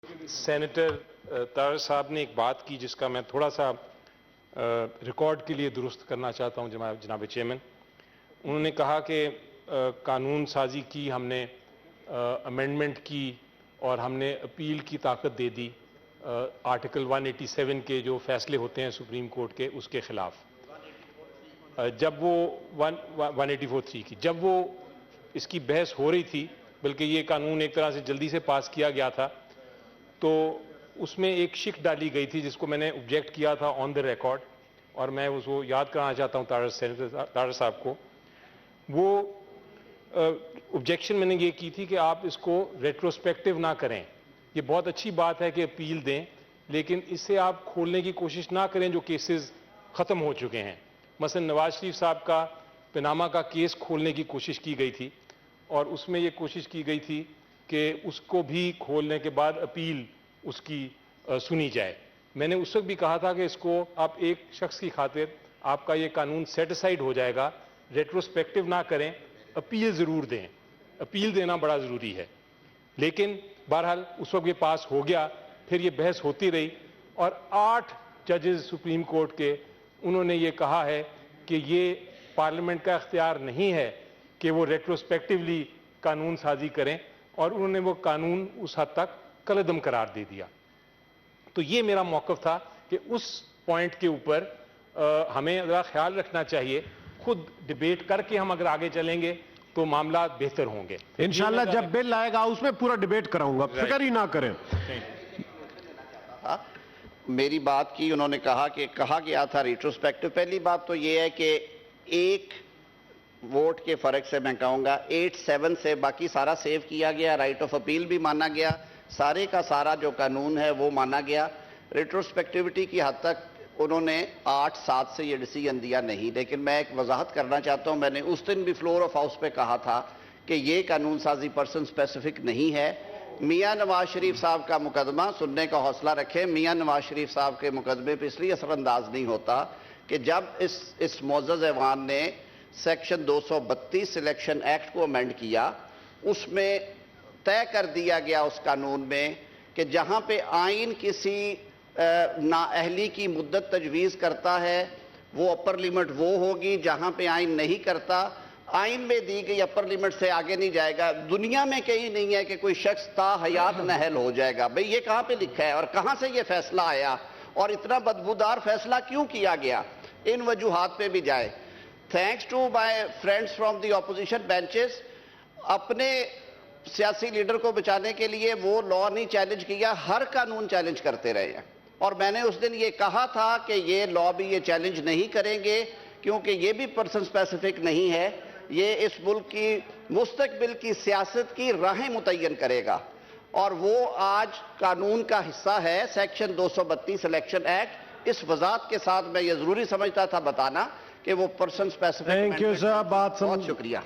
Senator Tahir صاحب نے ایک بات کی جس کا میں تھوڑا سا ریکارڈ کے لیے درست کرنا چاہتا ہوں جناب چیئرمین. انہوں نے کہا کہ قانون سازی کی، ہم نے امینڈمنٹ کی اور ہم نے اپیل کی طاقت دے دی آرٹیکل 187 کے جو فیصلے ہوتے ہیں سپریم کورٹ کے، اس کے خلاف. جب وہ 184(3) کی جب وہ اس کی بحث ہو رہی تھی، بلکہ یہ قانون ایک طرح سے جلدی سے پاس کیا گیا تھا، تو اس میں ایک شک ڈالی گئی تھی جس کو میں نے آبجیکٹ کیا تھا آن دا ریکارڈ، اور میں اس کو یاد کرانا چاہتا ہوں سینیٹر طاہر صاحب کو. وہ آبجیکشن میں نے یہ کی تھی کہ آپ اس کو ریٹروسپیکٹو نہ کریں. یہ بہت اچھی بات ہے کہ اپیل دیں، لیکن اس سے آپ کھولنے کی کوشش نہ کریں جو کیسز ختم ہو چکے ہیں. مثلا نواز شریف صاحب کا پاناما کا کیس کھولنے کی کوشش کی گئی تھی، اور اس میں یہ کوشش کی گئی تھی کہ اس کو بھی کھولنے کے بعد اپیل اس کی سنی جائے. میں نے اس وقت بھی کہا تھا کہ اس کو آپ ایک شخص کی خاطر آپ کا یہ قانون سیٹ اسائڈ ہو جائے گا، ریٹروسپیکٹو نہ کریں، اپیل ضرور دیں. اپیل دینا بڑا ضروری ہے. لیکن بہرحال اس وقت یہ پاس ہو گیا، پھر یہ بحث ہوتی رہی، اور 8 ججز سپریم کورٹ کے انہوں نے یہ کہا ہے کہ یہ پارلیمنٹ کا اختیار نہیں ہے کہ وہ ریٹروسپیکٹولی قانون سازی کریں، اور انہوں نے وہ قانون اس حد تک کالعدم قرار دے دیا. تو یہ میرا موقف تھا کہ اس پوائنٹ کے اوپر ہمیں ذرا خیال رکھنا چاہیے. خود ڈیبیٹ کر کے ہم اگر آگے چلیں گے تو معاملات بہتر ہوں گے. انشاءاللہ جب بل آئے گا اس میں پورا ڈیبیٹ کراؤں گا، فکر ہی نہ کریں. میری بات کی انہوں نے کہا کہ کہا گیا تھا ریٹروسپیکٹو. پہلی بات تو یہ ہے کہ ایک ووٹ کے فرق سے میں کہوں گا 8-7 سے باقی سارا سیو کیا گیا، رائٹ آف اپیل بھی مانا گیا، سارے کا سارا جو قانون ہے وہ مانا گیا. ریٹروسپیکٹیوٹی کی حد تک انہوں نے 8-7 سے یہ ڈیسیژن دیا نہیں. لیکن میں ایک وضاحت کرنا چاہتا ہوں، میں نے اس دن بھی فلور آف ہاؤس پہ کہا تھا کہ یہ قانون سازی پرسن اسپیسیفک نہیں ہے. میاں نواز شریف صاحب کا مقدمہ سننے کا حوصلہ رکھیں. میاں نواز شریف صاحب کے مقدمے پہ اس لیے اثر انداز نہیں ہوتا کہ جب اس معزز ایوان نے سیکشن 232 سلیکشن ایکٹ کو امینڈ کیا، اس میں طے کر دیا گیا اس قانون میں کہ جہاں پہ آئین کسی نااہلی کی مدت تجویز کرتا ہے وہ اپر لیمٹ وہ ہوگی، جہاں پہ آئین نہیں کرتا آئین میں دی گئی اپر لیمٹ سے آگے نہیں جائے گا. دنیا میں کہیں نہیں ہے کہ کوئی شخص تا حیات نااہل ہو جائے گا. بھئی یہ کہاں پہ لکھا ہے اور کہاں سے یہ فیصلہ آیا اور اتنا بدبودار فیصلہ کیوں کیا گیا؟ ان وجوہات پہ بھی جائے. Thanks to my friends from the opposition benches, اپنے سیاسی لیڈر کو بچانے کے لیے وہ لا نہیں چیلنج کیا، ہر قانون چیلنج کرتے رہے ہیں. اور میں نے اس دن یہ کہا تھا کہ یہ لا بھی یہ چیلنج نہیں کریں گے کیونکہ یہ بھی پرسن اسپیسیفک نہیں ہے، یہ اس ملک کی مستقبل کی سیاست کی راہیں متعین کرے گا. اور وہ آج قانون کا حصہ ہے سیکشن 232 سلیکشن ایکٹ. اس وضاحت کے ساتھ میں یہ ضروری سمجھتا تھا بتانا کہ وہ person specific. Thank you sir. بہت شکریہ.